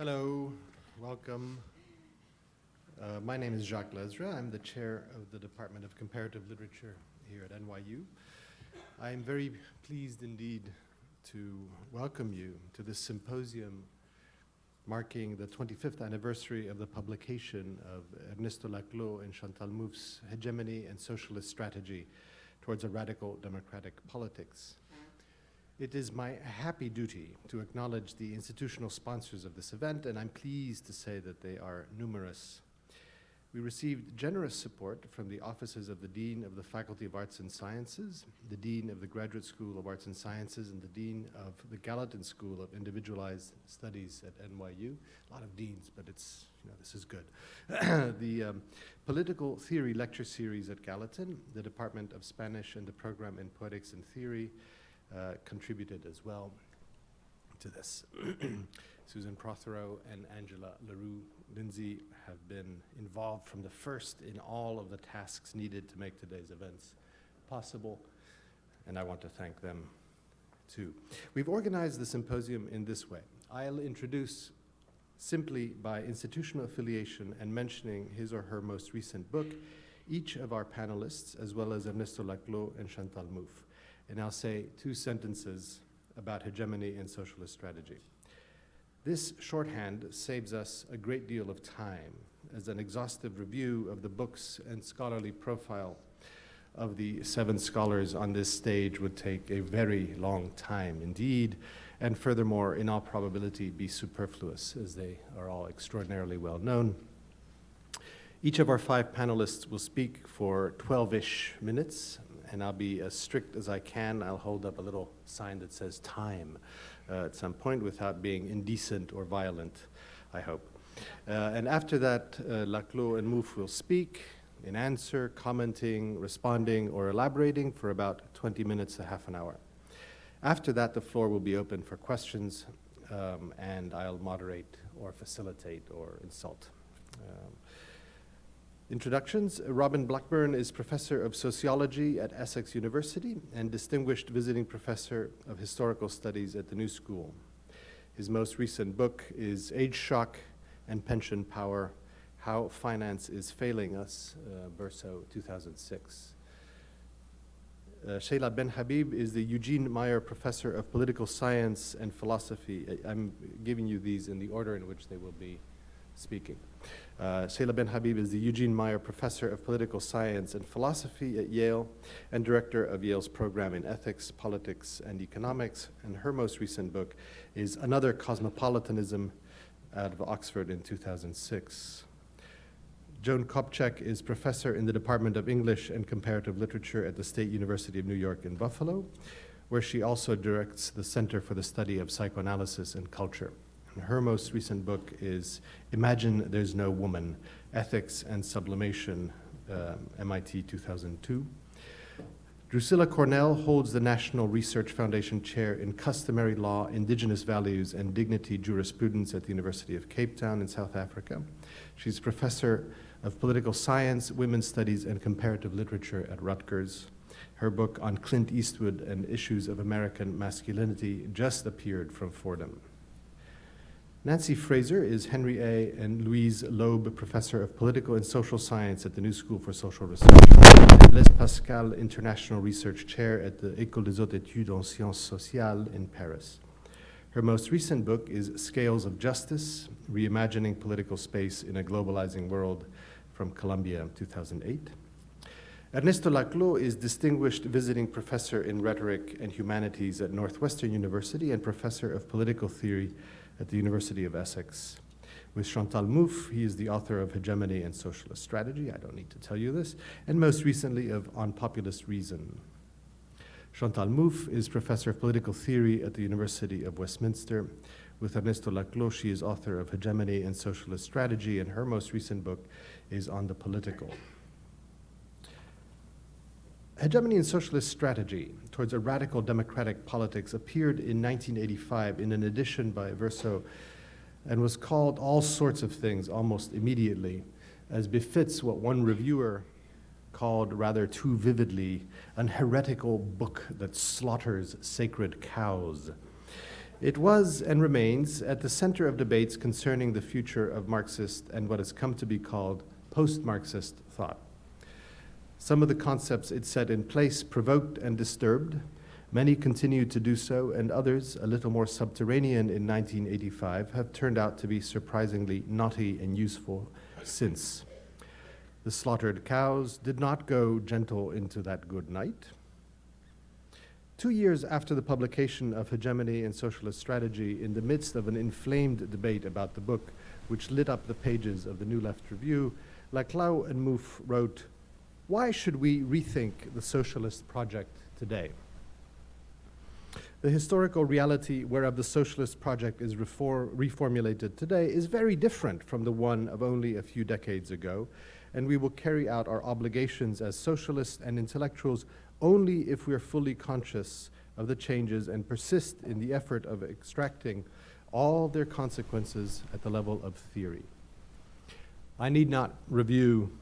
Hello, welcome. My name is Jacques Lezra. I'm the chair of the Department of Comparative Literature here at NYU. I'm very pleased indeed to welcome you to this symposium marking the 25th anniversary of the publication of Ernesto Laclau and Chantal Mouffe's Hegemony and Socialist Strategy towards a Radical Democratic Politics. It is my happy duty to acknowledge the institutional sponsors of this event, and I'm pleased to say that they are numerous. We received generous support from the offices of the Dean of the Faculty of Arts and Sciences, the Dean of the Graduate School of Arts and Sciences, and the Dean of the Gallatin School of Individualized Studies at NYU. A lot of deans, but it's, this is good. The Political Theory Lecture Series at Gallatin, the Department of Spanish, and the Program in Poetics and Theory contributed as well to this. Susan Prothero and Angela LaRue-Lindsay have been involved from the first in all of the tasks needed to make today's events possible, and I want to thank them too. We've organized the symposium in this way. I'll introduce simply by institutional affiliation and mentioning his or her most recent book, each of our panelists, as well as Ernesto Laclau and Chantal Mouffe. And I'll say 2 sentences about hegemony and socialist strategy. This shorthand saves us a great deal of time, as an exhaustive review of the books and scholarly profile of the 7 scholars on this stage would take a very long time indeed, and furthermore, in all probability, be superfluous, as they are all extraordinarily well known. Each of our 5 panelists will speak for 12-ish minutes, and I'll be as strict as I can. I'll hold up a little sign that says time at some point without being indecent or violent, I hope. And after that, Laclau and Mouffe will speak in answer, commenting, responding, or elaborating for about 20 minutes to half an hour. After that, the floor will be open for questions, and I'll moderate or facilitate or insult. Introductions. Robin Blackburn is Professor of Sociology at Essex University and Distinguished Visiting Professor of Historical Studies at the New School. His most recent book is Age Shock and Pension Power, How Finance is Failing Us, Verso 2006. Sheila Ben Habib is the Eugene Meyer Professor of Political Science and Philosophy. I'm giving you these in the order in which they will be speaking. Sheila Ben Habib is the Eugene Meyer Professor of Political Science and Philosophy at Yale and Director of Yale's program in Ethics, Politics, and Economics, and her most recent book is Another Cosmopolitanism out of Oxford in 2006. Joan Kopchak is Professor in the Department of English and Comparative Literature at the State University of New York in Buffalo, where she also directs the Center for the Study of Psychoanalysis and Culture. Her most recent book is Imagine There's No Woman, Ethics and Sublimation, MIT 2002. Drusilla Cornell holds the National Research Foundation Chair in Customary Law, Indigenous Values, and Dignity Jurisprudence at the University of Cape Town in South Africa. She's Professor of Political Science, Women's Studies, and Comparative Literature at Rutgers. Her book on Clint Eastwood and Issues of American Masculinity just appeared from Fordham. Nancy Fraser is Henry A. and Louise Loeb Professor of Political and Social Science at the New School for Social Research, and Blaise Pascal International Research Chair at the École des Hautes Études en Sciences Sociales in Paris. Her most recent book is Scales of Justice, Reimagining Political Space in a Globalizing World, from Columbia, 2008. Ernesto Laclau is Distinguished Visiting Professor in Rhetoric and Humanities at Northwestern University and Professor of Political Theory at the University of Essex. With Chantal Mouffe, he is the author of Hegemony and Socialist Strategy, I don't need to tell you this, and most recently of On Populist Reason. Chantal Mouffe is Professor of Political Theory at the University of Westminster. With Ernesto Laclau, she is author of Hegemony and Socialist Strategy, and her most recent book is On the Political. Hegemony and Socialist Strategy towards a Radical Democratic Politics appeared in 1985 in an edition by Verso and was called all sorts of things almost immediately, as befits what one reviewer called rather too vividly an heretical book that slaughters sacred cows. It was and remains at the center of debates concerning the future of Marxist and what has come to be called post-Marxist thought. Some of the concepts it set in place provoked and disturbed. Many continued to do so, and others, a little more subterranean in 1985, have turned out to be surprisingly knotty and useful since. The slaughtered cows did not go gentle into that good night. 2 years after the publication of Hegemony and Socialist Strategy, in the midst of an inflamed debate about the book, which lit up the pages of the New Left Review, Laclau and Mouffe wrote, "Why should we rethink the socialist project today? The historical reality whereof the socialist project is reformulated today is very different from the one of only a few decades ago, and we will carry out our obligations as socialists and intellectuals only if we are fully conscious of the changes and persist in the effort of extracting all their consequences at the level of theory." I need not review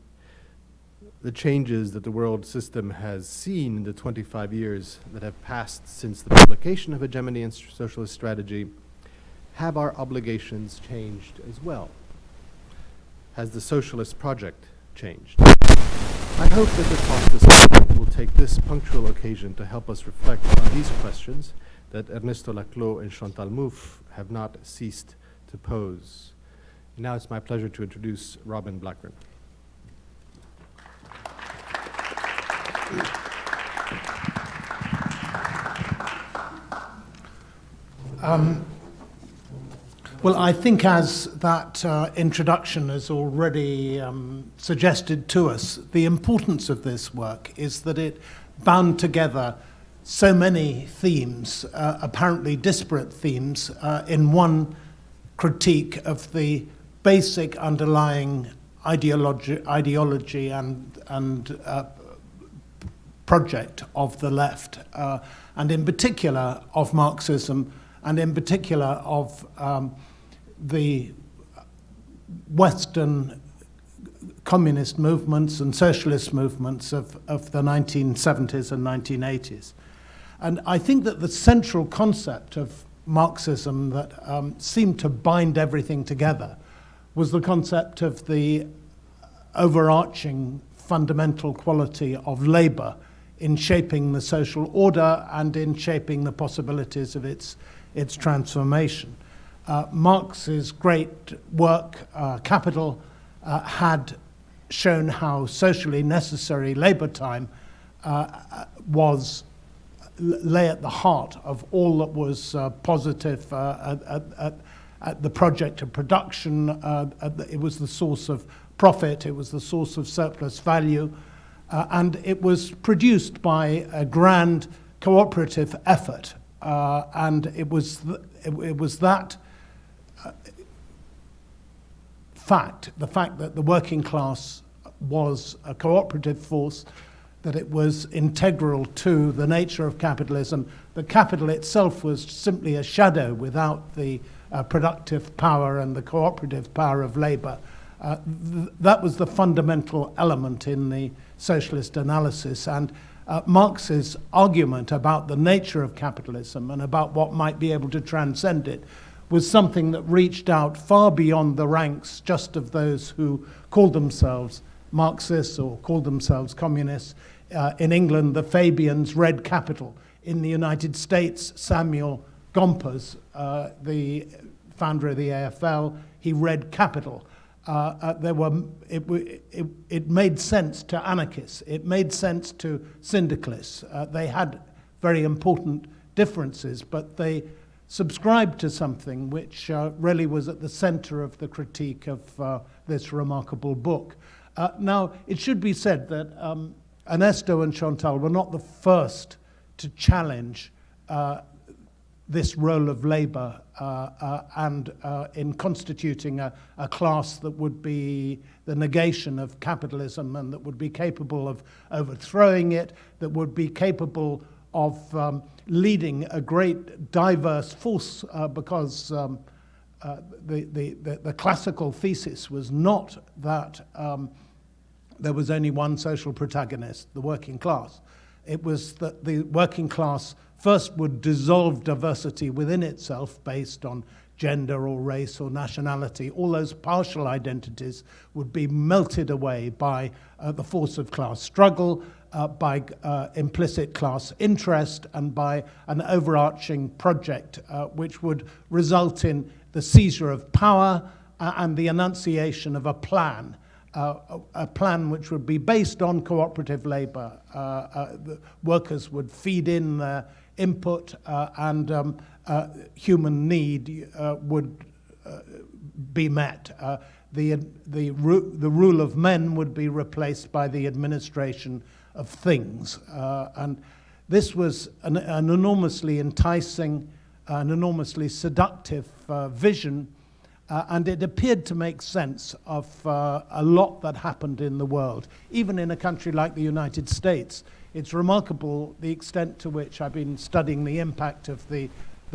the changes that the world system has seen in the 25 years that have passed since the publication of Hegemony and Socialist Strategy. Have our obligations changed as well? Has the socialist project changed? I hope that the talk this morning will take this punctual occasion to help us reflect on these questions that Ernesto Laclau and Chantal Mouffe have not ceased to pose. Now it's my pleasure to introduce Robin Blackburn. Well, I think as that introduction has already suggested to us, the importance of this work is that it bound together so many themes, apparently disparate themes, in one critique of the basic underlying ideology and project of the left, and in particular of Marxism, and in particular of the Western communist movements and socialist movements of the 1970s and 1980s. And I think that the central concept of Marxism that seemed to bind everything together was the concept of the overarching fundamental quality of labor in shaping the social order and in shaping the possibilities of its transformation. Marx's great work, Capital, had shown how socially necessary labor time lay at the heart of all that was positive at the project of production. It was the source of profit, it was the source of surplus value, and it was produced by a grand cooperative effort. And it was that fact, the fact that the working class was a cooperative force, that it was integral to the nature of capitalism, that capital itself was simply a shadow without the productive power and the cooperative power of labor. That was the fundamental element in the socialist analysis. And Marx's argument about the nature of capitalism and about what might be able to transcend it was something that reached out far beyond the ranks just of those who called themselves Marxists or called themselves communists. In England, the Fabians read Capital. In the United States, Samuel Gompers, the founder of the AFL, he read Capital. It made sense to anarchists. It made sense to syndicalists. They had very important differences, but they subscribed to something which really was at the center of the critique of this remarkable book. Now, it should be said that Ernesto and Chantal were not the first to challenge this role of labor and in constituting a class that would be the negation of capitalism and that would be capable of overthrowing it, that would be capable of leading a great diverse force, because the classical thesis was not that there was only one social protagonist, the working class. It was that the working class first would dissolve diversity within itself based on gender or race or nationality. All those partial identities would be melted away by the force of class struggle, by implicit class interest, and by an overarching project which would result in the seizure of power and the enunciation of a plan which would be based on cooperative labor. The workers would feed in their input and human need would be met. The rule of men would be replaced by the administration of things. And this was an enormously enticing, an enormously seductive vision, and it appeared to make sense of a lot that happened in the world. Even in a country like the United States, it's remarkable the extent to which I've been studying the impact of the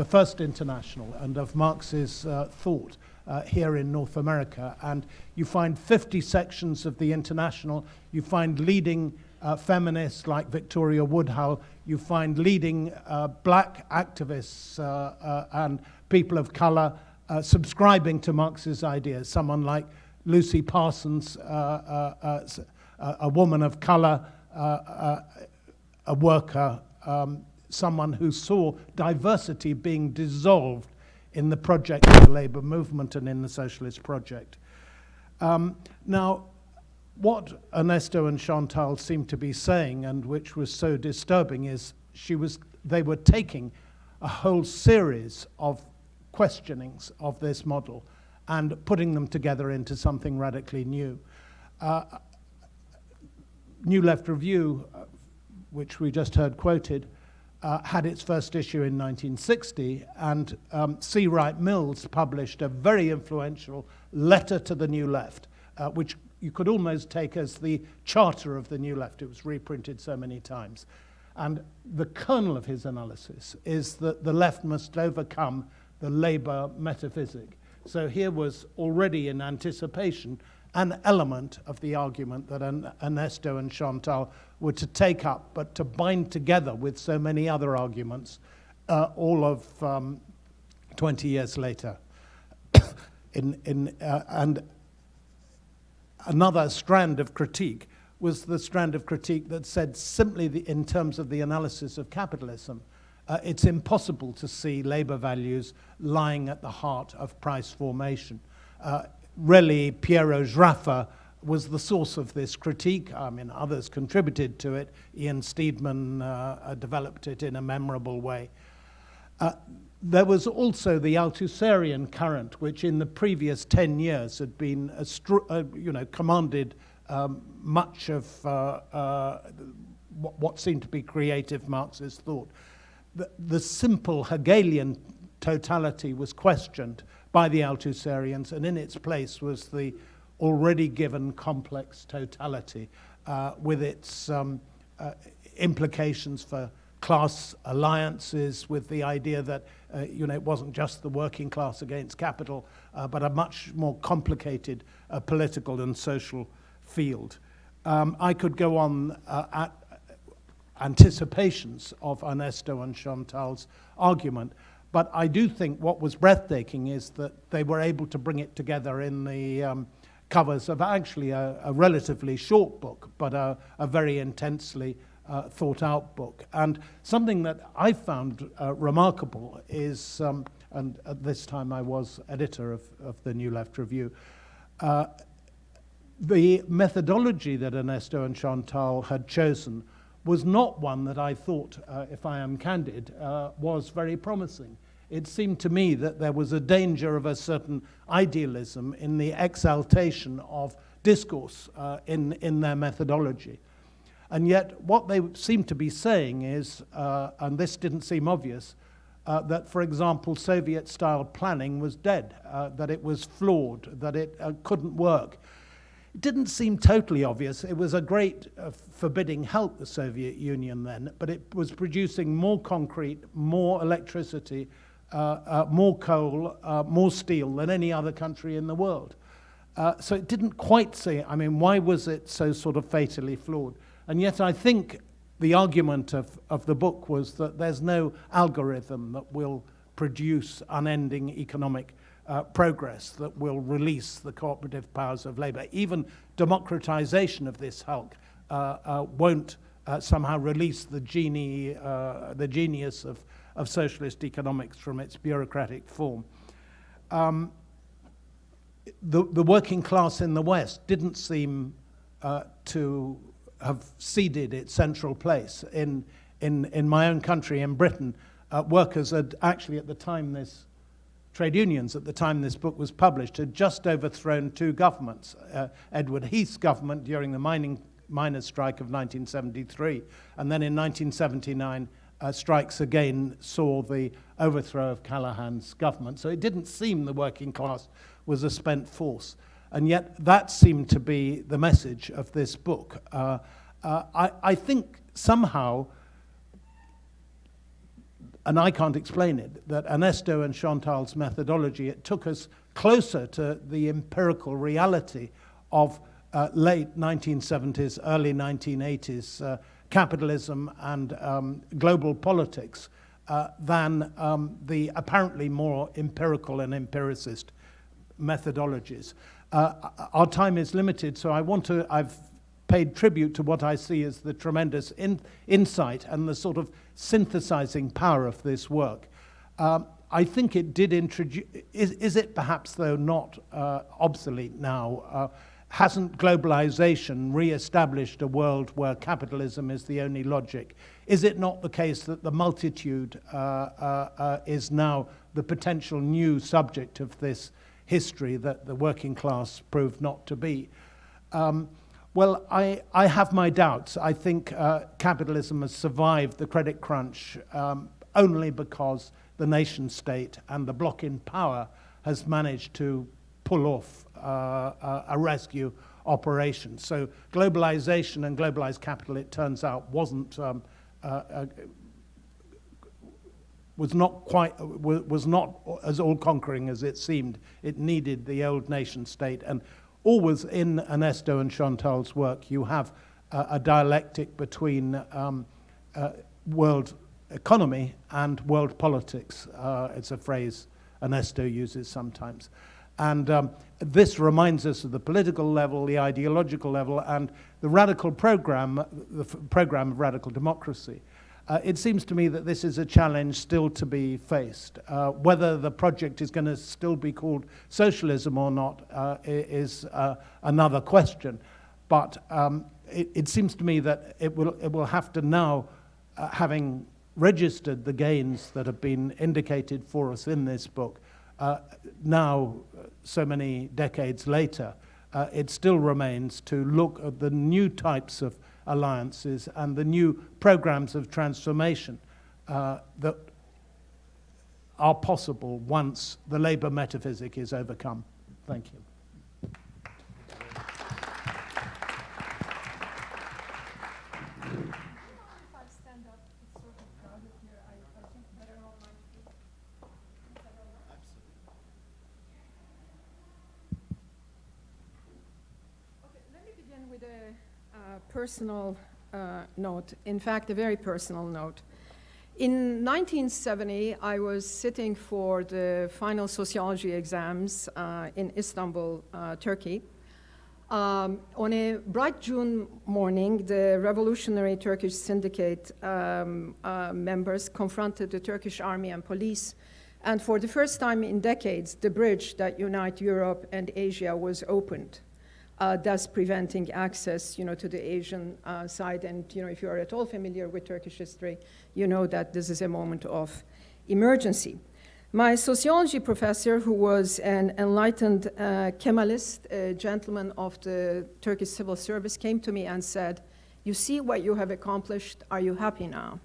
First International and of Marx's thought here in North America. And you find 50 sections of the International, you find leading feminists like Victoria Woodhull, you find leading black activists and people of color subscribing to Marx's ideas. Someone like Lucy Parsons, a woman of color, a worker, someone who saw diversity being dissolved in the project of the labor movement and in the socialist project. Now, what Ernesto and Chantal seemed to be saying, and which was so disturbing, is they were taking a whole series of questionings of this model and putting them together into something radically new. New Left Review, which we just heard quoted, had its first issue in 1960, and C. Wright Mills published a very influential letter to the New Left, which you could almost take as the charter of the New Left. It was reprinted so many times. And the kernel of his analysis is that the left must overcome the labor metaphysic. So here was already in anticipation an element of the argument that Ernesto and Chantal were to take up, but to bind together with so many other arguments, all of 20 years later. And another strand of critique was the strand of critique that said simply in terms of the analysis of capitalism, it's impossible to see labor values lying at the heart of price formation. Really, Piero Sraffa was the source of this critique. I mean, others contributed to it. Ian Steedman developed it in a memorable way. There was also the Althusserian current, which in the previous 10 years had been, commanded much of what seemed to be creative Marxist thought. The simple Hegelian totality was questioned by the Althusserians, and in its place was the already given complex totality with its implications for class alliances, with the idea that it wasn't just the working class against capital, but a much more complicated political and social field. I could go on at anticipations of Ernesto and Chantal's argument, but I do think what was breathtaking is that they were able to bring it together in the covers of actually a relatively short book, but a very intensely thought out book. And something that I found remarkable is, and at this time I was editor of the New Left Review, the methodology that Ernesto and Chantal had chosen was not one that I thought, if I am candid, was very promising. It seemed to me that there was a danger of a certain idealism in the exaltation of discourse in their methodology. And yet what they seemed to be saying is, and this didn't seem obvious, that, for example, Soviet-style planning was dead, that it was flawed, that it couldn't work. It didn't seem totally obvious. It was a great forbidding help, the Soviet Union then, but it was producing more concrete, more electricity, more coal, more steel than any other country in the world. So it didn't quite say, I mean, why was it so sort of fatally flawed? And yet I think the argument of the book was that there's no algorithm that will produce unending economic progress, that will release the cooperative powers of labor. Even democratization of this hulk won't somehow release the genius of socialist economics from its bureaucratic form. The working class in the West didn't seem to have ceded its central place. In my own country, in Britain, workers had actually, at the time trade unions, at the time this book was published, had just overthrown two governments. Edward Heath's government during the miners' strike of 1973, and then in 1979, strikes again saw the overthrow of Callaghan's government. So it didn't seem the working class was a spent force. And yet that seemed to be the message of this book. I think somehow, and I can't explain it, that Ernesto and Chantal's methodology, it took us closer to the empirical reality of late 1970s, early 1980s capitalism and global politics than the apparently more empirical and empiricist methodologies. Our time is limited, so I've paid tribute to what I see as the tremendous insight and the sort of synthesizing power of this work. I think it did introduce, is it perhaps though not obsolete now? Hasn't globalization re-established a world where capitalism is the only logic? Is it not the case that the multitude is now the potential new subject of this history that the working class proved not to be? Well, I have my doubts. I think capitalism has survived the credit crunch only because the nation state and the bloc in power has managed to pull off a rescue operation. So globalization and globalized capital, it turns out, was not as all-conquering as it seemed. It needed the old nation state. And always in Ernesto and Chantal's work, you have a dialectic between world economy and world politics. It's a phrase Ernesto uses sometimes. And this reminds us of the political level, the ideological level, and the radical program, the program of radical democracy. It seems to me that this is a challenge still to be faced. Whether the project is going to still be called socialism or not is another question. But it seems to me that it will have to now, having registered the gains that have been indicated for us in this book, now, so many decades later, it still remains to look at the new types of alliances and the new programs of transformation that are possible once the labor metaphysic is overcome. Thank you. Personal note, in fact, a very personal note. In 1970, I was sitting for the final sociology exams in Istanbul, Turkey. On a bright June morning, the revolutionary Turkish syndicate members confronted the Turkish army and police, and for the first time in decades, the bridge that unites Europe and Asia was opened. Thus preventing access, to the Asian side. And, if you are at all familiar with Turkish history, you know that this is a moment of emergency. My sociology professor, who was an enlightened Kemalist, a gentleman of the Turkish civil service, came to me and said, "You see what you have accomplished, are you happy now?"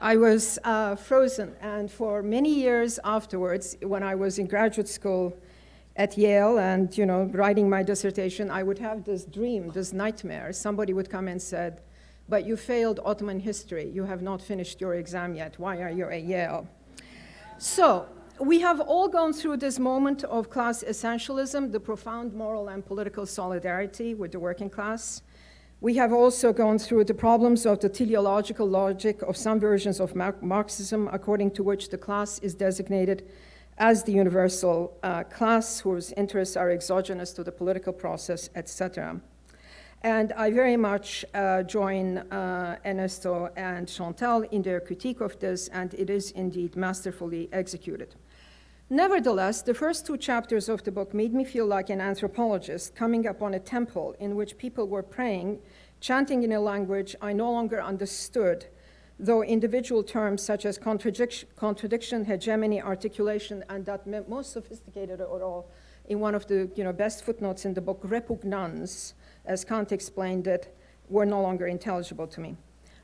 I was frozen, and for many years afterwards, when I was in graduate school at Yale and, writing my dissertation, I would have this dream, this nightmare. Somebody would come and said, "But you failed Ottoman history. You have not finished your exam yet. Why are you at Yale?" So we have all gone through this moment of class essentialism, the profound moral and political solidarity with the working class. We have also gone through the problems of the teleological logic of some versions of Marxism, according to which the class is designated as the universal class whose interests are exogenous to the political process, etc. And I very much join Ernesto and Chantal in their critique of this, and it is indeed masterfully executed. Nevertheless, the first 2 chapters of the book made me feel like an anthropologist coming upon a temple in which people were praying, chanting in a language I no longer understood, though individual terms such as contradiction, hegemony, articulation, and that most sophisticated of all, in one of the best footnotes in the book, repugnance, as Kant explained it, were no longer intelligible to me.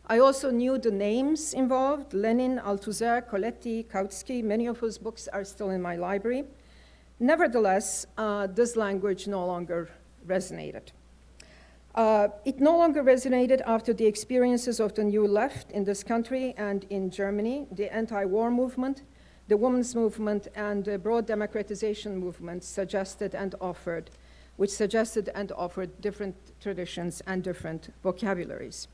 I also knew the names involved: Lenin, Althusser, Coletti, Kautsky, many of whose books are still in my library. Nevertheless, this language no longer resonated. It no longer resonated after the experiences of the New Left in this country and in Germany, the anti-war movement, the women's movement, and the broad democratization movement which suggested and offered different traditions and different vocabularies.